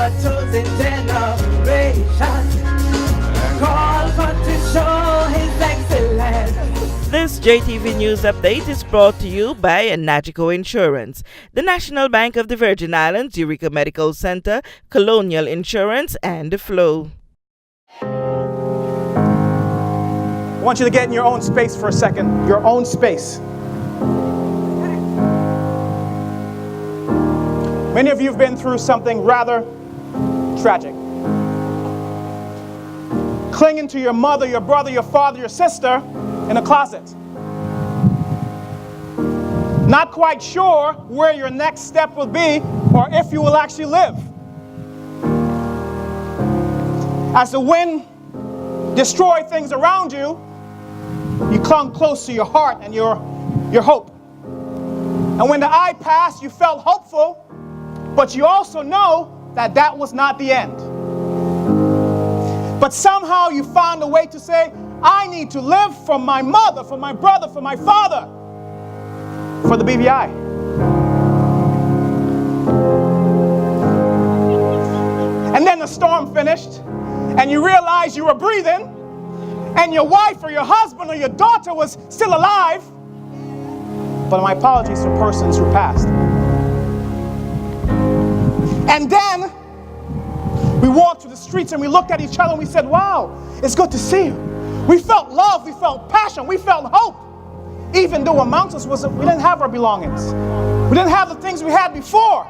a chosen generation. Call for to show His excellence. This JTV News Update is brought to you by Nagico Insurance, the National Bank of the Virgin Islands, Eureka Medical Center, Colonial Insurance, and The Flow. I want you to get in your own space for a second, your own space. Many of you have been through something rather tragic. Clinging to your mother, your brother, your father, your sister in a closet. Not quite sure where your next step will be or if you will actually live. As the wind destroyed things around you, you clung close to your heart and your hope. And when the eye passed, you felt hopeful, but you also know that that was not the end. But somehow you found a way to say, I need to live for my mother, for my brother, for my father, for the BVI. And then the storm finished, and you realized you were breathing, and your wife or your husband or your daughter was still alive. But my apologies for persons who passed. And then we walked through the streets and we looked at each other and we said, wow, it's good to see you. We felt love, we felt passion, we felt hope. Even though amongst us we didn't have our belongings. We didn't have the things we had before.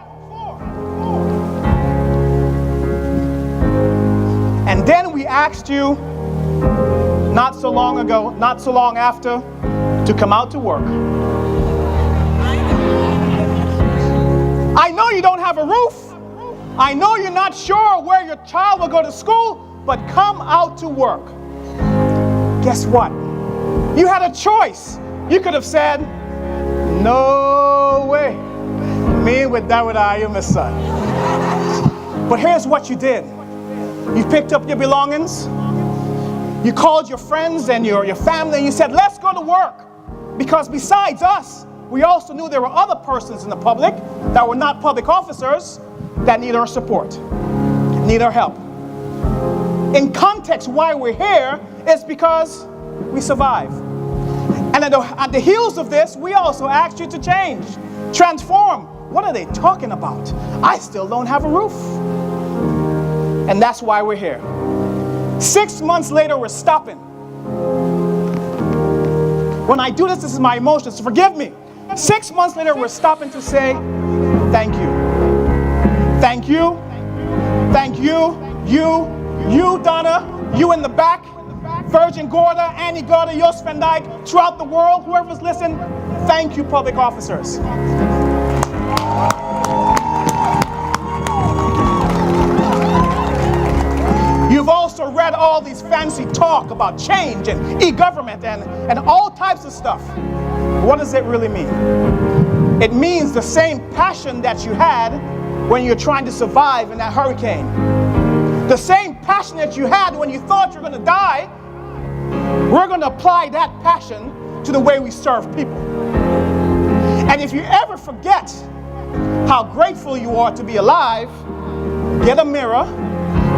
And then we asked you, not so long ago, not so long after, to come out to work. I know you don't have a roof. I know you're not sure where your child will go to school, but come out to work. Guess what? You had a choice. You could have said, no way. Me with that would I am my son. But here's what you did. You picked up your belongings. You called your friends and your family and you said, let's go to work. Because besides us, we also knew there were other persons in the public that were not public officers that need our support, need our help. In context, why we're here is because we survive. And at the heels of this, we also asked you to change, transform. What are they talking about? I still don't have a roof. And that's why we're here. 6 months later, we're stopping. When I do this is my emotions, so forgive me. 6 months later, we're stopping to say, thank you. Thank you. Thank you. You, Donna, you in the back, Virgin Gorda, Annie Gorda, Jos van Dyke, throughout the world, whoever's listening, thank you, public officers. You've also read all these fancy talk about change and e-government and all types of stuff. What does it really mean? It means the same passion that you had when you're trying to survive in that hurricane. The same passion that you had when you thought you're going to die, we're going to apply that passion to the way we serve people. And if you ever forget how grateful you are to be alive, get a mirror,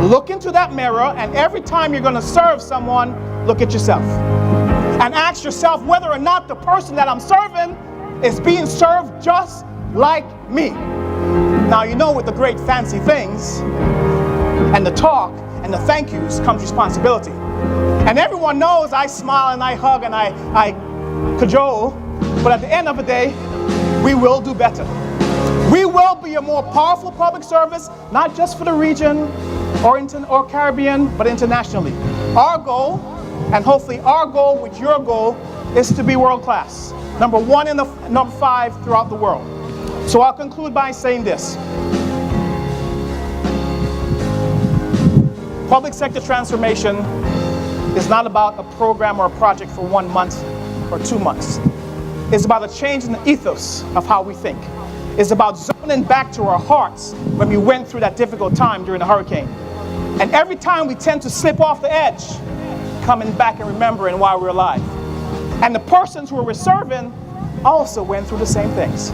look into that mirror, and every time you're going to serve someone, look at yourself. And ask yourself whether or not the person that I'm serving is being served just like me. Now, you know, with the great fancy things and the talk and the thank yous comes responsibility. And everyone knows I smile and I hug and I cajole, but at the end of the day, we will do better. We will be a more powerful public service, not just for the region or Caribbean, but internationally. Our goal, and hopefully our goal with your goal, is to be world class. Number 1 and number 5 throughout the world. So I'll conclude by saying this. Public sector transformation is not about a program or a project for 1 month or 2 months. It's about a change in the ethos of how we think. It's about zoning back to our hearts when we went through that difficult time during the hurricane. And every time we tend to slip off the edge, coming back and remembering why we're alive. And the persons who we're serving also went through the same things.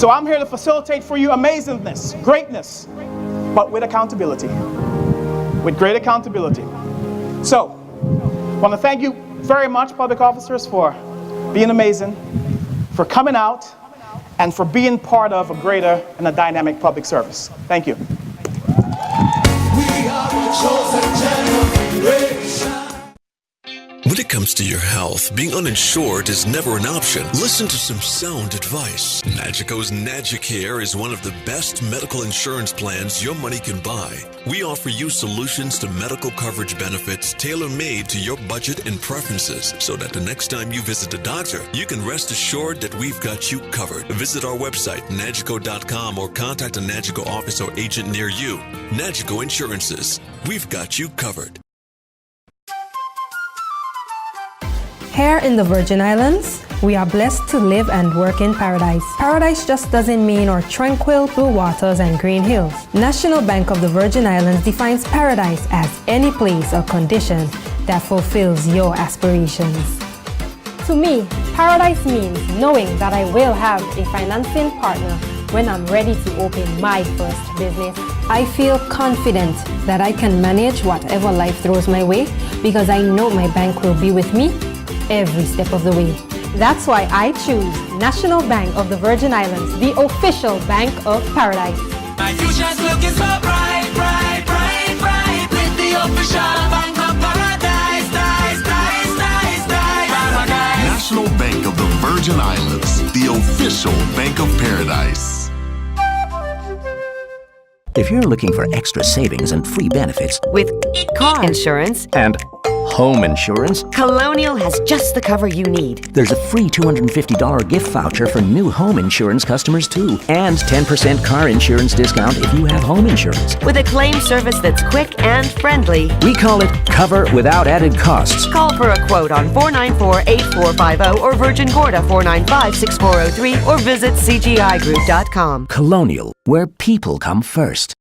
So I'm here to facilitate for you amazingness, greatness, but with accountability, with great accountability. So, I want to thank you very much, public officers, for being amazing, for coming out, and for being part of a greater and a dynamic public service. Thank you. We are the chosen generation. When it comes to your health, being uninsured is never an option. Listen to some sound advice. Nagico's NagiCare is one of the best medical insurance plans your money can buy. We offer you solutions to medical coverage benefits tailor-made to your budget and preferences, so that the next time you visit a doctor, you can rest assured that we've got you covered. Visit our website, nagico.com, or contact a Nagico office or agent near you. Nagico Insurances. We've got you covered. Here in the Virgin Islands, we are blessed to live and work in paradise. Paradise just doesn't mean our tranquil blue waters and green hills. National Bank of the Virgin Islands defines paradise as any place or condition that fulfills your aspirations. To me, paradise means knowing that I will have a financing partner when I'm ready to open my first business. I feel confident that I can manage whatever life throws my way because I know my bank will be with me every step of the way. That's why I choose National Bank of the Virgin Islands, the official bank of paradise. My future's looking so bright, bright, bright, bright, with the official bank of paradise, paradise. National Bank of the Virgin Islands, the official bank of paradise. If you're looking for extra savings and free benefits with car insurance and home insurance, Colonial has just the cover you need. there's a free $250 gift voucher for new home insurance customers too, and 10% car insurance discount if you have home insurance. With a claim service that's quick and friendly. We call it cover without added costs. Call for a quote on 494-8450 or Virgin Gorda 495-6403 or visit cgigroup.com. Colonial, where people come first.